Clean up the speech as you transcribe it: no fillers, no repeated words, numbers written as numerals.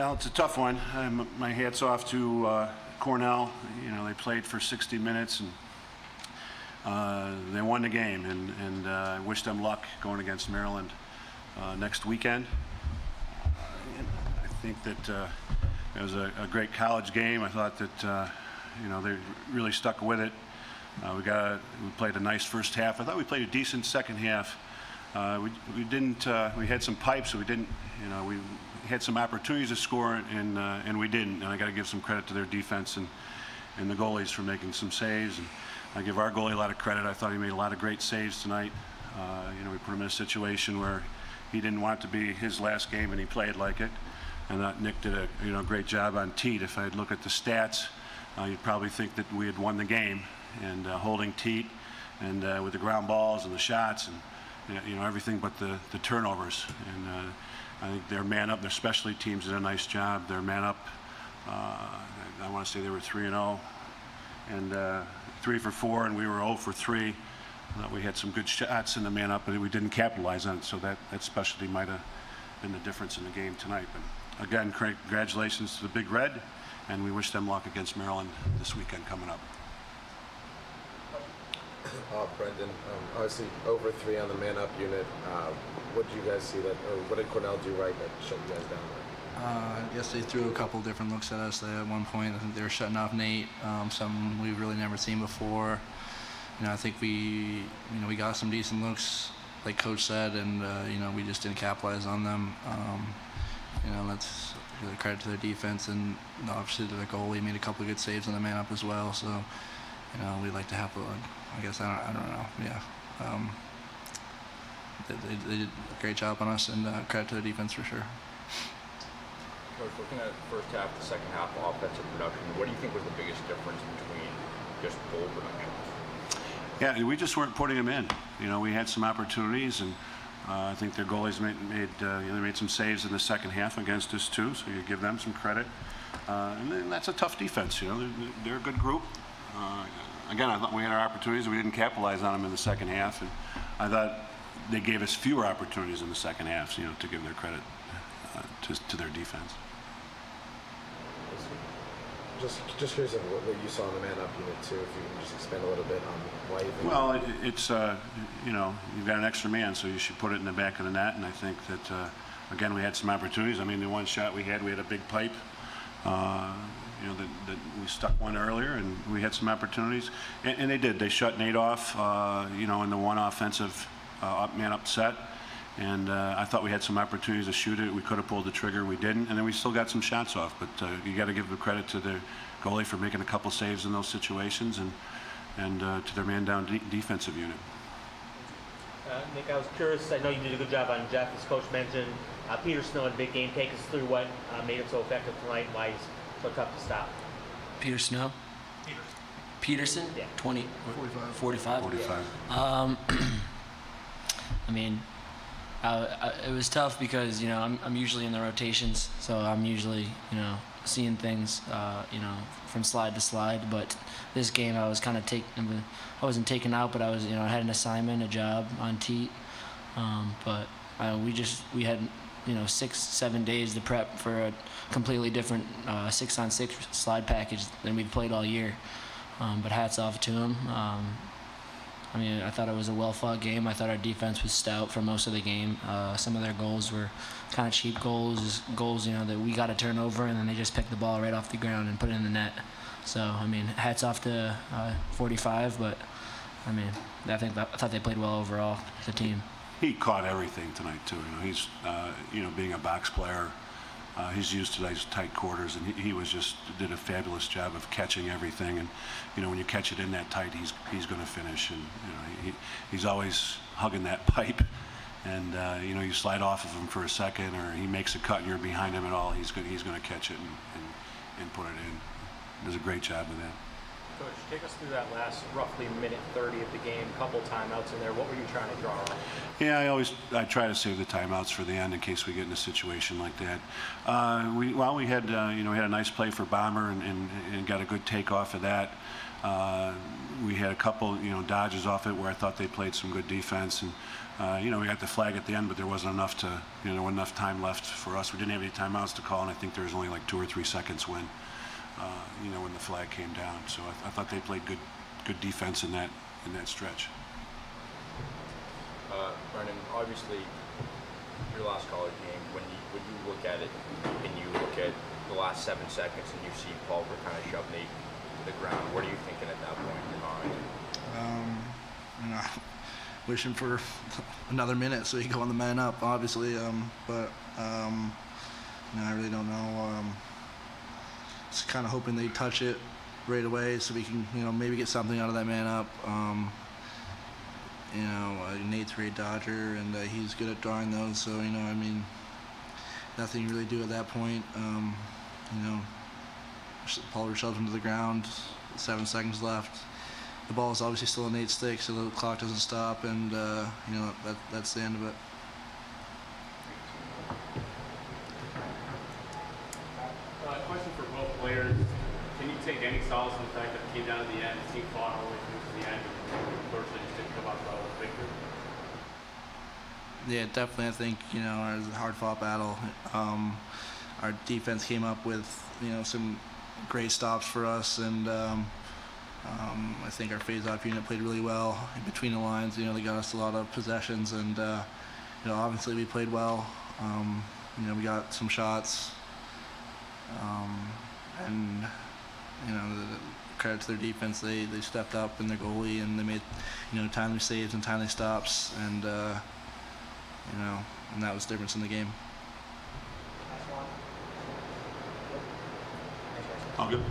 Well, it's a tough one. My hat's off to Cornell. You know, they played for 60 minutes and they won the game. And I wish them luck going against Maryland next weekend. I think that it was a great college game. I thought that you know, they really stuck with it. We played a nice first half. I thought we played a decent second half. We had some pipes, so we didn't. You know, we had some opportunities to score, and we didn't. And I got to give some credit to their defense and the goalies for making some saves. And I give our goalie a lot of credit. I thought he made a lot of great saves tonight. You know, we put him in a situation where he didn't want it to be his last game, and he played like it. And Nick did a great job on Teat. If I'd look at the stats, you'd probably think that we had won the game. And holding Teat, and with the ground balls and the shots, and you know, everything but the turnovers. And I think their man up, their specialty teams did a nice job. Their man up, I want to say they were 3-0, and 3 for 4, and we were 0 for 3. I thought we had some good shots in the man up, but we didn't capitalize on it. So that specialty might have been the difference in the game tonight. But again, congratulations to the Big Red, and we wish them luck against Maryland this weekend coming up. Brendan, obviously over 3 on the man-up unit. What did you guys see that, or what did Cornell do right that shut you guys down there? I guess they threw a couple different looks at us. At one point, I think they were shutting off Nate, something we've really never seen before. You know, I think we got some decent looks, like Coach said, and you know, we just didn't capitalize on them. You know, that's really credit to their defense, and obviously to their goalie made a couple of good saves on the man-up as well. So, you know, we'd like to have I guess I don't know. Yeah, they did a great job on us, and credit to the defense for sure. Coach, looking at the first half, the second half offensive production, what do you think was the biggest difference between just goal production? Yeah, we just weren't putting them in. You know, we had some opportunities, and I think their goalies made some saves in the second half against us too. So you give them some credit. And then that's a tough defense. You know, they're a good group. Again, I thought we had our opportunities. We didn't capitalize on them in the second half, and I thought they gave us fewer opportunities in the second half. You know, to give their credit to their defense. Just curious of what you saw in the man-up unit too. If you can just expand a little bit on why you think. Well, it's you know, you've got an extra man, so you should put it in the back of the net. And I think that again, we had some opportunities. I mean, the one shot we had a big pipe. You know, that we stuck one earlier, and we had some opportunities, and they did. They shut Nate off, you know, in the one offensive man-up set, and I thought we had some opportunities to shoot it. We could have pulled the trigger, we didn't, and then we still got some shots off. But you got to give the credit to the goalie for making a couple saves in those situations, and to their man-down defensive unit. Nick, I was curious. I know you did a good job on Jeff, as Coach mentioned. Peter Snow in a big game. Take us through what made him so effective tonight. Why he's so tough to stop. Peter Snow? Peterson? Yeah. 45. I mean, it was tough because, you know, I'm usually in the rotations, so I'm usually, you know, seeing things, you know, from slide to slide. But this game, I was kind of I wasn't taken out, but I was, you know, I had an assignment, a job on Teat. But we had, you know, 6-7 days to prep for a completely different 6-on-6 slide package than we've played all year. But hats off to him. I mean, I thought it was a well-fought game. I thought our defense was stout for most of the game. Some of their goals were kind of cheap goals, you know, that we got to turn over, and then they just picked the ball right off the ground and put it in the net. So, I mean, hats off to 45, but, I mean, I thought they played well overall as a team. He caught everything tonight too. You know, he's you know, being a box player, he's used to those tight quarters, and he did a fabulous job of catching everything. And you know, when you catch it in that tight, he's going to finish. And you know, he's always hugging that pipe. And you know, you slide off of him for a second, or he makes a cut, and you're behind him at all. He's going to catch it and put it in. Does a great job with that. Coach, take us through that last roughly minute 30 of the game, couple timeouts in there. What were you trying to draw on? Yeah, I try to save the timeouts for the end in case we get in a situation like that. We had a nice play for Bomber and got a good take off of that. We had a couple dodges off it where I thought they played some good defense, and we got the flag at the end, but there wasn't enough enough time left for us. We didn't have any timeouts to call, and I think there was only like 2 or 3 seconds when the flag came down. So I thought they played good defense in that stretch. Brendan, obviously, your last college game, when you look at it and you look at the last 7 seconds and you see Pulver kind of shove Nate to the ground, what are you thinking at that point in your mind? Wishing for another minute so he can go on the man up, obviously. But I really don't know. Just kind of hoping they touch it right away so we can, maybe get something out of that man up. Nate's a great dodger, and he's good at drawing those. So, nothing you really do at that point. Paul shoves him to the ground, 7 seconds left. The ball is obviously still in Nate's stick, so the clock doesn't stop, and that's the end of it. Question for both players. Can you take any solace in the fact that it came down to the end, the team fought all the way through to the end, and unfortunately just didn't come out with a victory? Yeah, definitely. I think it was a hard-fought battle. Our defense came up with some great stops for us, and I think our phase-off unit played really well in between the lines. They got us a lot of possessions, and obviously we played well. We got some shots, and credit to their defense. They stepped up in their goalie, and they made timely saves and timely stops, and and that was the difference in the game. All good.